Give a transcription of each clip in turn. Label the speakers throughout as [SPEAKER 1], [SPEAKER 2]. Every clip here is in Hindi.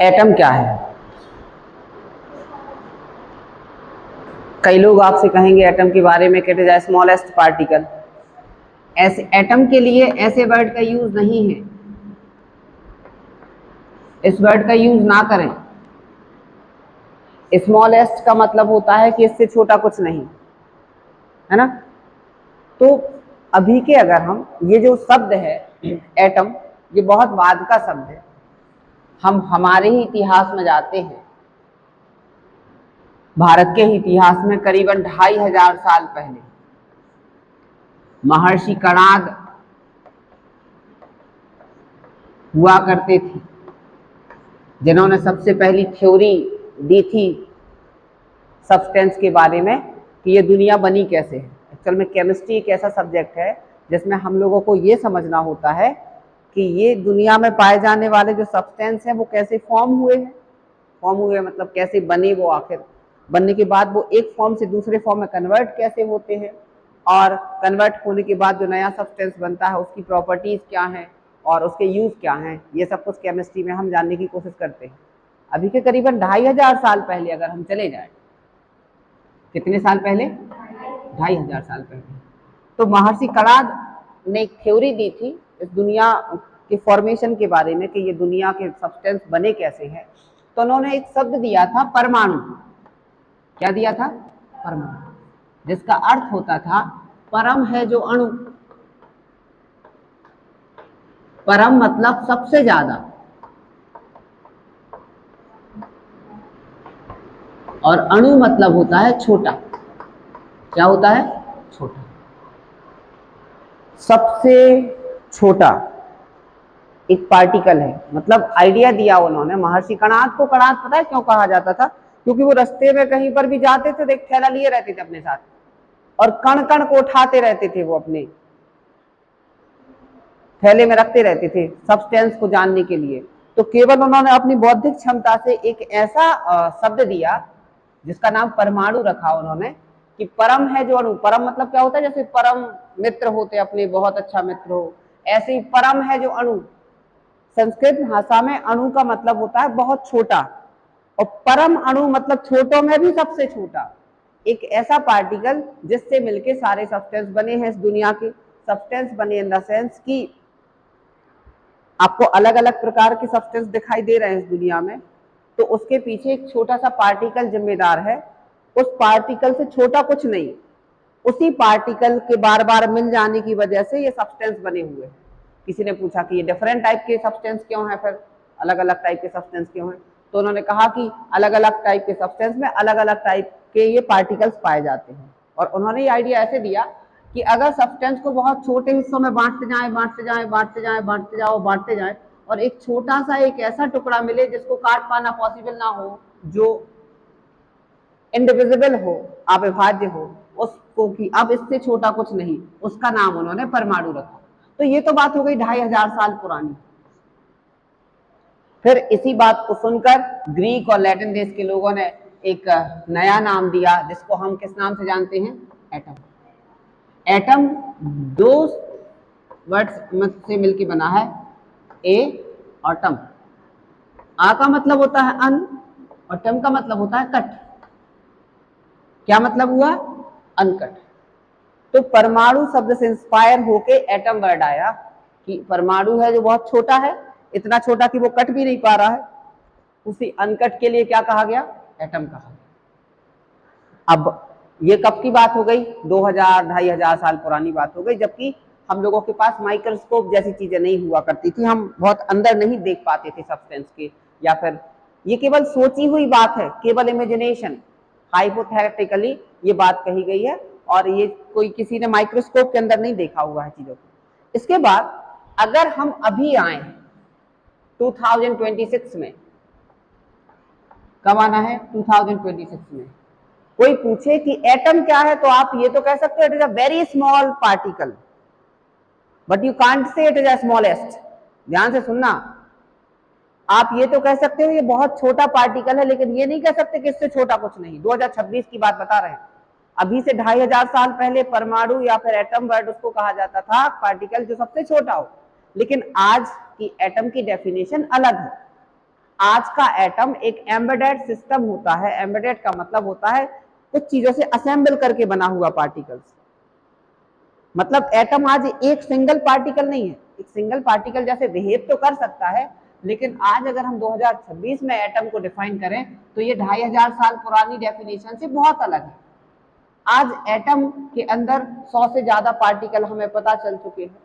[SPEAKER 1] एटम क्या है? कई लोग आपसे कहेंगे एटम के बारे में कि it is the smallest particle. ऐसे एटम के लिए ऐसे वर्ड का यूज नहीं है, इस वर्ड का यूज ना करें। स्मॉलेस्ट का मतलब होता है कि इससे छोटा कुछ नहीं, है ना। तो अभी के अगर हम ये जो शब्द है एटम, ये बहुत बाद का शब्द है। हम हमारे ही इतिहास में जाते हैं, भारत के इतिहास में करीबन 2500 साल पहले महर्षि कणाद हुआ करते थे, जिन्होंने सबसे पहली थ्योरी दी थी सब्सटेंस के बारे में कि ये दुनिया बनी कैसे है। एक्चुअल में केमिस्ट्री एक ऐसा सब्जेक्ट है जिसमें हम लोगों को ये समझना होता है कि ये दुनिया में पाए जाने वाले जो सब्सटेंस हैं वो कैसे फॉर्म हुए हैं। फॉर्म हुए मतलब कैसे बने, वो आखिर बनने के बाद वो एक फॉर्म से दूसरे फॉर्म में कन्वर्ट कैसे होते हैं, और कन्वर्ट होने के बाद जो नया सब्सटेंस बनता है उसकी प्रॉपर्टीज क्या हैं और उसके यूज क्या हैं, ये सब कुछ केमिस्ट्री में हम जानने की कोशिश करते हैं। अभी के करीबन 2500 साल पहले अगर हम चले जाएं, कितने साल पहले? 2500 साल पहले, तो महर्षि कणाद ने एक थ्योरी दी थी इस दुनिया के फॉर्मेशन के बारे में कि ये दुनिया के सब्सटेंस बने कैसे हैं। तो उन्होंने एक शब्द दिया था परमाणु। क्या दिया था? परमाणु, जिसका अर्थ होता था परम है जो अणु। परम मतलब सबसे ज्यादा, और अणु मतलब होता है छोटा। क्या होता है? छोटा, सबसे छोटा एक पार्टिकल है। मतलब आइडिया दिया उन्होंने महर्षि कणाद को। कणाद पता है क्यों कहा जाता था? क्योंकि वो रास्ते में कहीं पर भी जाते थे तो एक थैला लिए रहते थे अपने साथ, और कण कण को उठाते रहते थे, वो अपने थैले में रखते रहते थे सब्सटेंस को जानने के लिए। तो केवल उन्होंने अपनी बौद्धिक क्षमता से एक ऐसा शब्द दिया जिसका नाम परमाणु रखा उन्होंने, कि परम है जो अणु। परम मतलब क्या होता है? जैसे परम मित्र होते अपने, बहुत अच्छा मित्र हो, ऐसे ही परम है जो अणु। संस्कृत भाषा में अणु का मतलब होता है बहुत छोटा, और परम अणु मतलब छोटों में भी सबसे छोटा। एक ऐसा पार्टिकल जिससे मिलके सारे सब्सटेंस बने हैं इस दुनिया के। सब्सटेंस बने इन द सेंस कि आपको अलग अलग प्रकार के सब्सटेंस दिखाई दे रहे हैं इस दुनिया में, तो उसके पीछे एक छोटा सा पार्टिकल जिम्मेदार है। उस पार्टिकल से छोटा कुछ नहीं, उसी पार्टिकल के बार बार मिल जाने की वजह से ये सब्सटेंस बने हुए हैं। किसी ने पूछा कि ये डिफरेंट टाइप के सब्सटेंस क्यों है, फिर अलग अलग टाइप के सब्सटेंस क्यों है? तो उन्होंने कहा कि अलग अलग टाइप के सब्सटेंस में अलग अलग टाइप के ये पार्टिकल्स पाए जाते हैं। और उन्होंने ये आइडिया ऐसे दिया कि अगर सब्सटेंस को बहुत छोटे हिस्सों में बांटते जाएं, बांटते जाएं, बांटते जाएं, बांटते जाओ, बांटते जाएं, और एक छोटा सा एक ऐसा टुकड़ा मिले जिसको काट पाना पॉसिबल ना हो, जो इंडिविजिबल हो, अविभाज्य हो, उसको कि अब इससे छोटा कुछ नहीं, उसका नाम उन्होंने परमाणु रखा। तो ये तो बात हो गई 2500 साल पुरानी। फिर इसी बात को सुनकर ग्रीक और लैटिन देश के लोगों ने एक नया नाम दिया, जिसको हम किस नाम से जानते हैं? एटम। एटम दो वर्ड्स से मिलकर बना है, ए और टम। आ का मतलब होता है अन, और टम का मतलब होता है कट। क्या मतलब हुआ? अनकट। तो परमाणु शब्द से इंस्पायर होके एटम वर्ड आया, कि परमाणु है जो बहुत छोटा है, इतना छोटा कि वो कट भी नहीं पा रहा है, उसी अनकट के लिए क्या कहा गया? एटम कहा गया। अब ये कब की बात हो गई? 2000-2500 साल पुरानी बात हो गई, जबकि हम लोगों के पास माइक्रोस्कोप जैसी चीजें नहीं हुआ करती थी। हम बहुत अंदर नहीं देख पाते थे सब्सटेंस के, या फिर ये केवल सोची हुई बात है, केवल इमेजिनेशन, हाइपोथेटिकली ये बात कही गई है, और ये कोई किसी ने माइक्रोस्कोप के अंदर नहीं देखा हुआ है चीजों को। इसके बाद अगर हम अभी आए 2026 में, कब आना है? 2026 में। कोई पूछे कि एटम क्या है, तो आप ये तो कह सकते हो it is a very small particle, but you can't say it is a smallest. ध्यान से सुनना, आप ये तो कह सकते हो ये बहुत छोटा पार्टिकल है, लेकिन ये नहीं कह सकते कि इससे छोटा कुछ नहीं। 2026 की बात बता रहे हैं। अभी से 2500 साल पहले परमाणु या फिर एटम वर्ड उसको कहा जाता था, पार्टिकल जो सबसे छोटा हो। लेकिन आज की एटम की डेफिनेशन अलग है। आज का एटम एक एम्बेडेड सिस्टम होता है। एम्बेडेड का मतलब होता है कुछ चीजों से असेंबल करके बना हुआ पार्टिकल्स। मतलब एटम आज एक सिंगल पार्टिकल नहीं है। एक सिंगल पार्टिकल जैसे बिहेव तो कर सकता है, लेकिन आज अगर हम 2026 में एटम को डिफाइन करें तो ये 2500 साल पुरानी डेफिनेशन से बहुत अलग है। आज एटम के अंदर 100 से ज्यादा पार्टिकल हमें पता चल चुके हैं,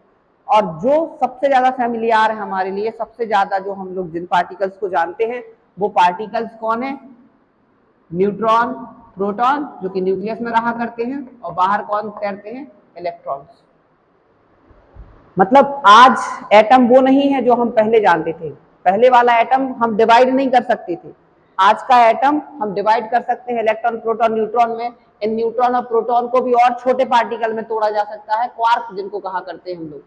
[SPEAKER 1] और जो सबसे ज्यादा फैमिलियर है हमारे लिए, सबसे ज्यादा जो हम लोग जिन पार्टिकल्स को जानते हैं वो पार्टिकल्स कौन है? न्यूट्रॉन, प्रोटॉन, जो कि न्यूक्लियस में रहा करते हैं, और बाहर कौन तैरते हैं? इलेक्ट्रॉन्स। मतलब आज एटम वो नहीं है जो हम पहले जानते थे। पहले वाला एटम हम डिवाइड नहीं कर सकते थे। आज का एटम हम डिवाइड कर सकते हैं इलेक्ट्रॉन, प्रोटॉन, न्यूट्रॉन में। इन न्यूट्रॉन और प्रोटॉन को भी और छोटे पार्टिकल में तोड़ा जा सकता है, क्वार्क जिनको कहा करते हैं हम लोग।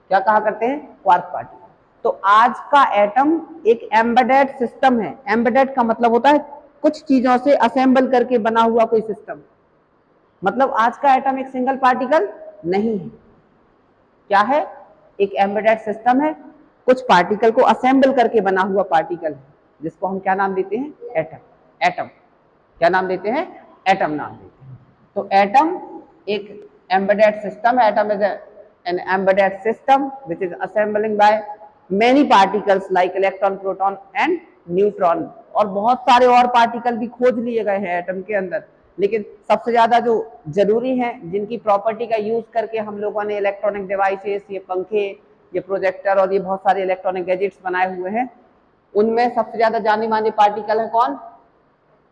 [SPEAKER 1] क्या कहा करते हैं? Quark particle. तो आज का एटम एक एम्बेडेड सिस्टम है। एम्बेडेड का मतलब होता है कुछ चीजों से असेंबल करके बना हुआ कोई सिस्टम। मतलब आज का एटम एक सिंगल पार्टिकल नहीं है। क्या है? एक एम्बेडेड सिस्टम है, कुछ पार्टिकल को असेंबल करके बना हुआ पार्टिकल है, जिसको हम क्या नाम देते हैं? एटम। एटम क्या नाम देते हैं? एटम नाम देते हैं। तो एटम एक एम्बेडेड सिस्टम है। Atom is an embedded system which is assembling by many particles like electron, proton and neutron। और बहुत सारे और पार्टिकल भी खोज लिए गए हैं एटम के अंदर, लेकिन सबसे ज्यादा जो जरूरी है, जिनकी प्रॉपर्टी का यूज करके हम लोगों ने इलेक्ट्रॉनिक डिवाइसेस, ये पंखे, ये प्रोजेक्टर और ये बहुत सारे इलेक्ट्रॉनिक गैजेट्स बनाए हुए हैं, उनमें सबसे ज्यादा जानी मानी पार्टिकल है कौन?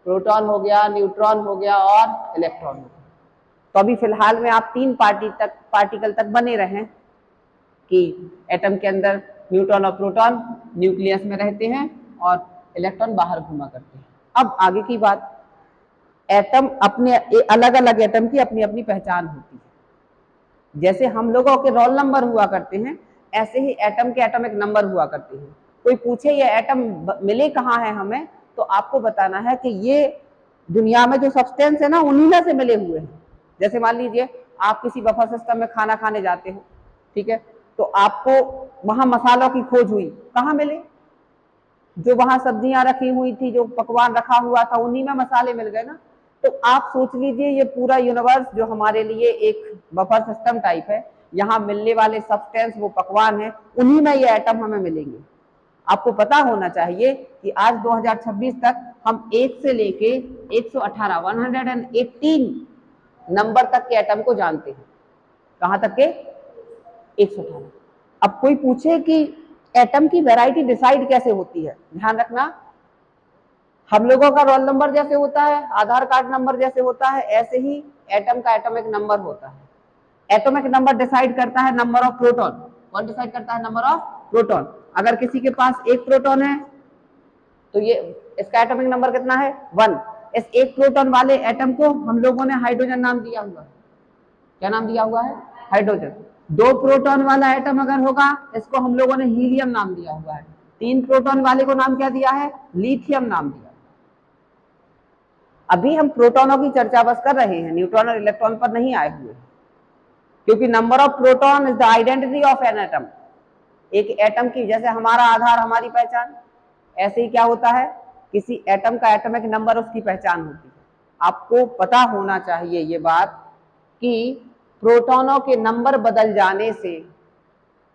[SPEAKER 1] प्रोटॉन हो गया, न्यूट्रॉन हो गया और इलेक्ट्रॉन हो गया। तो अभी फिलहाल में आप 3 पार्टिकल तक बने रहें कि एटम के अंदर न्यूट्रॉन और प्रोटॉन न्यूक्लियस में रहते हैं और इलेक्ट्रॉन बाहर घूमा करते हैं। अब आगे की बात, एटम अपने अलग अलग एटम की अपनी अपनी पहचान होती है। जैसे हम लोगों के रोल नंबर हुआ करते हैं, ऐसे ही एटम के एटॉमिक नंबर हुआ करते हैं। कोई पूछे ये एटम मिले कहाँ है हमें, तो आपको बताना है कि ये दुनिया में जो सब्सटेंस है ना, उन्हीं में से मिले हुए हैं। जैसे मान लीजिए आप किसी बफर सिस्टम में खाना खाने जाते हो, ठीक है, तो आपको वहां मसालों की खोज हुई, कहाँ मिले? जो वहां सब्जियां रखी हुई थी, जो पकवान रखा हुआ था, उन्हीं में मसाले मिल गए ना। तो आप सोच लीजिए ये पूरा यूनिवर्स जो हमारे लिए एक बफर सिस्टम टाइप है, यहाँ मिलने वाले सब्सटेंस वो पकवान है, उन्हीं में ये एटम हमें मिलेंगे। आपको पता होना चाहिए कि आज 2026 तक हम 1 से लेके 118 118 नंबर तक के एटम को जानते हैं। कहां तक के? 118। अब कोई पूछे कि एटम की वैरायटी डिसाइड कैसे होती है, ध्यान रखना, हम लोगों का रोल नंबर जैसे होता है, आधार कार्ड नंबर जैसे होता है, ऐसे ही एटम का एटॉमिक नंबर होता है। एटॉमिक नंबर डिसाइड करता है नंबर ऑफ प्रोटॉन। कौन डिसाइड करता है? Number of proton. अगर किसी के पास 1 प्रोटॉन है तो ये इसका एटॉमिक नंबर कितना है? 1। इस 1 प्रोटॉन वाले एटम को हम लोगों ने हाइड्रोजन नाम दिया हुआ है। क्या नाम दिया हुआ है? हाइड्रोजन। 2 प्रोटॉन वाला एटम अगर होगा, इसको हम लोगों ने हीलियम नाम दिया हुआ है। 3 प्रोटॉन वाले को नाम क्या दिया है? लिथियम नाम दिया। अभी हम प्रोटॉनों की चर्चा बस कर रहे हैं, न्यूट्रॉन और इलेक्ट्रॉन पर नहीं आए हुए, क्योंकि number of proton is the identity of an atom. एक एटम की, जैसे हमारा आधार हमारी पहचान, ऐसे ही क्या होता है, किसी एटम का एटॉमिक नंबर उसकी पहचान होती है। आपको पता होना चाहिए ये बात कि प्रोटॉनों के नंबर बदल जाने से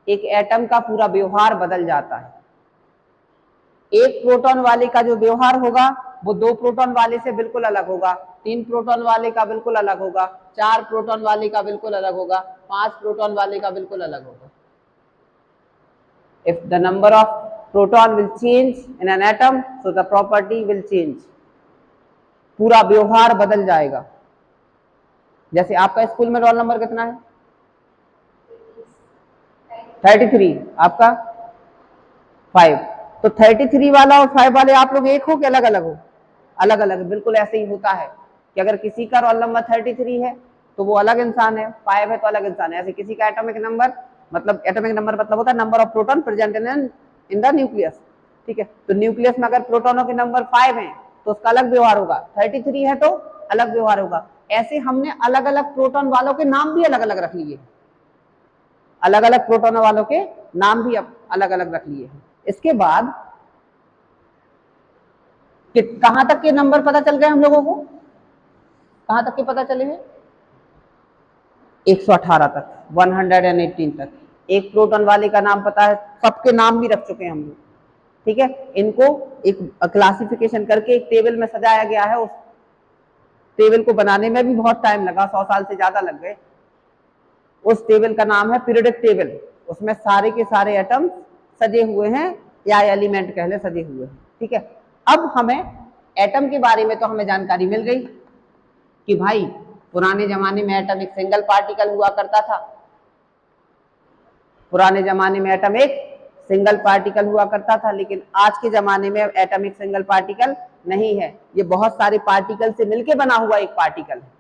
[SPEAKER 1] एक एटम का पूरा व्यवहार बदल जाता है। एक प्रोटॉन वाले का जो व्यवहार होगा वो 2 प्रोटॉन वाले से बिल्कुल अलग होगा, 3 प्रोटॉन वाले का बिल्कुल अलग होगा, 4 प्रोटॉन वाले का बिल्कुल अलग होगा, 5 प्रोटॉन वाले का बिल्कुल अलग होगा। If the number of proton will change in an atom, so the property will change। पूरा व्यवहार बदल जाएगा। जैसे आपका स्कूल में रोल नंबर कितना है? 33। आपका 5। तो 33 वाला और 5 वाले आप लोग एक हो कि अलग अलग हो? अलग अलग। बिल्कुल ऐसे ही होता है कि अगर किसी का रोल नंबर 33 है तो वो अलग इंसान है, 5 है तो अलग इंसान है। ऐसे किसी का एटॉमिक नंबर मतलब होता है number of proton present in the nucleus, ठीक है। तो न्यूक्लियस में अगर प्रोटॉनों के नंबर 5 हैं तो उसका अलग व्यवहार होगा, 33 है तो अलग व्यवहार होगा। ऐसे हमने अलग अलग प्रोटॉन वालों के नाम भी अलग अलग रख लिए, अलग अलग प्रोटॉन वालों के नाम भी अलग अलग रख लिए हैं। इसके बाद कि कहां तक के नंबर पता चल गए हम लोगों को, कहां तक के पता चले हैं? 118 तक, 118 तक। एक प्रोटॉन वाले का नाम पता है, सबके नाम भी रख चुके हैं हम लोग, ठीक है। इनको एक क्लासिफिकेशन करके एक टेबल में सजाया गया है। उस टेबल को बनाने में भी बहुत टाइम लगा, 100 साल से ज्यादा लग गए। उस टेबल का नाम है पीरियोडिक टेबल। उसमें सारे के सारे एटम्स सजे हुए हैं, या एलिमेंट कह ले सजे हुए हैं, ठीक है। अब हमें एटम के बारे में तो हमें जानकारी मिल गई कि भाई पुराने जमाने में एटम एक सिंगल पार्टिकल हुआ करता था। पुराने जमाने में एटम एक सिंगल पार्टिकल हुआ करता था, लेकिन आज के जमाने में एटम एक सिंगल पार्टिकल नहीं है, ये बहुत सारे पार्टिकल से मिलकर बना हुआ एक पार्टिकल है,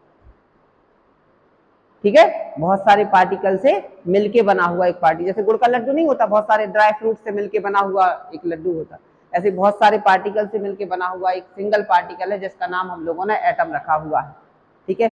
[SPEAKER 1] ठीक है। बहुत सारे पार्टिकल से मिलके बना हुआ एक पार्टी, जैसे गुड़ का लड्डू नहीं होता, बहुत सारे ड्राई फ्रूट से मिलके बना हुआ एक लड्डू होता, ऐसे बहुत सारे पार्टिकल से मिलके बना हुआ एक सिंगल पार्टिकल है जिसका नाम हम लोगों ने एटम रखा हुआ है, ठीक है।